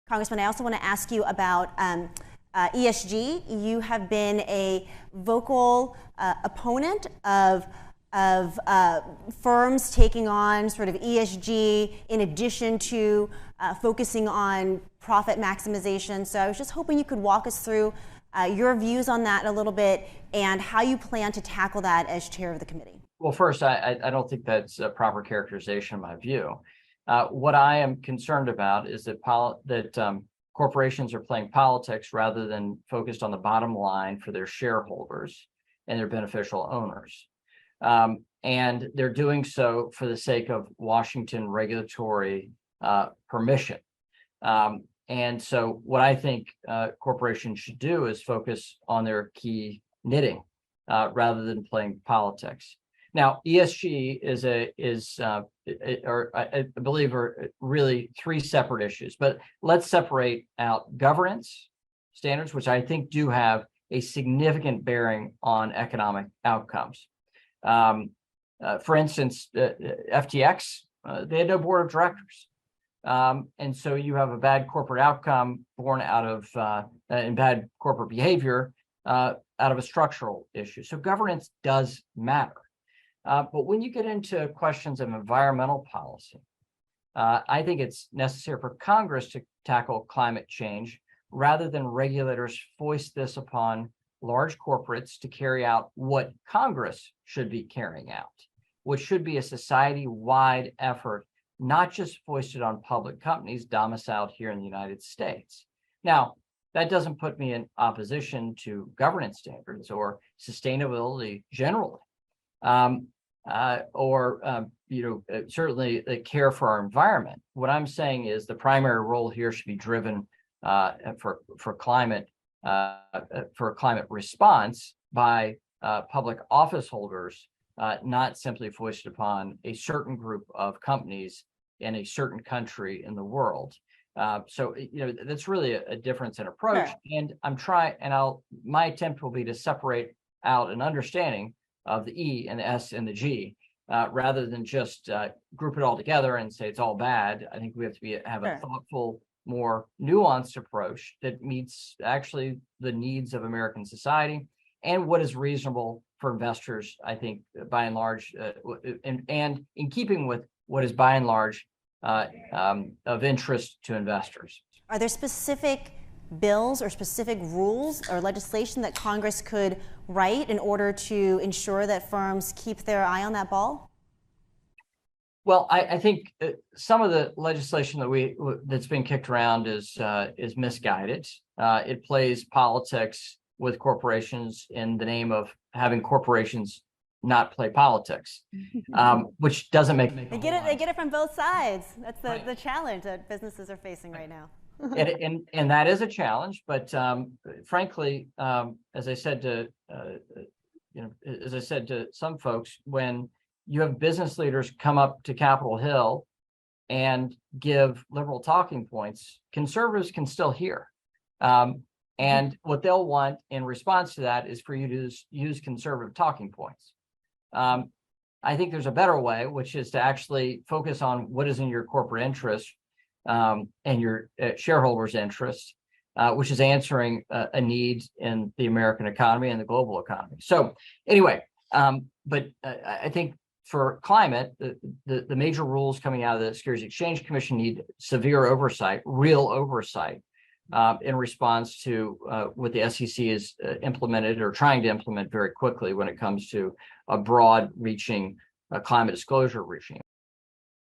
Congressman, I also want to ask you about ESG. You have been a vocal opponent of firms taking on sort of ESG in addition to focusing on profit maximization. So I was just hoping you could walk us through your views on that a little bit and how you plan to tackle that as chair of the committee. Well, first, I don't think that's a proper characterization of my view. What I am concerned about is that corporations are playing politics rather than focused on the bottom line for their shareholders and their beneficial owners. And they're doing so for the sake of Washington regulatory permission. And so what I think corporations should do is focus on their key knitting rather than playing politics. Now, ESG I believe are really three separate issues, but let's separate out governance standards, which I think do have a significant bearing on economic outcomes. For instance, FTX, they had no board of directors. And so you have a bad corporate outcome born out of and bad corporate behavior out of a structural issue. So governance does matter. But when you get into questions of environmental policy, I think it's necessary for Congress to tackle climate change rather than regulators foist this upon large corporates to carry out what Congress should be carrying out, which should be a society-wide effort, not just foisted on public companies domiciled here in the United States. Now, that doesn't put me in opposition to governance standards or sustainability generally. Certainly the care for our environment. What I'm saying is the primary role here should be driven for climate response by public office holders, not simply foisted upon a certain group of companies in a certain country in the world. So that's really a difference in approach. Sure. And my attempt will be to separate out an understanding of the E and the S and the G, rather than just group it all together and say it's all bad. I think we have to have a thoughtful, more nuanced approach that meets actually the needs of American society and what is reasonable for investors, I think, by and large, and in keeping with what is by and large of interest to investors. Are there specific bills or specific rules or legislation that Congress could write in order to ensure that firms keep their eye on that ball? Well, I think some of the legislation that's been kicked around is misguided. It plays politics with corporations in the name of having corporations not play politics, which doesn't make They get it from both sides. That's the challenge that businesses are facing right now. and that is a challenge, but frankly, as I said to some folks, when you have business leaders come up to Capitol Hill and give liberal talking points, conservatives can still hear. And what they'll want in response to that is for you to use conservative talking points. I think there's a better way, which is to actually focus on what is in your corporate interest and your shareholders' interest, which is answering a need in the American economy and the global economy. So anyway, but I think for climate, the major rules coming out of the Securities Exchange Commission need severe oversight, real oversight, in response to what the SEC is implemented or trying to implement very quickly when it comes to a broad-reaching climate disclosure regime.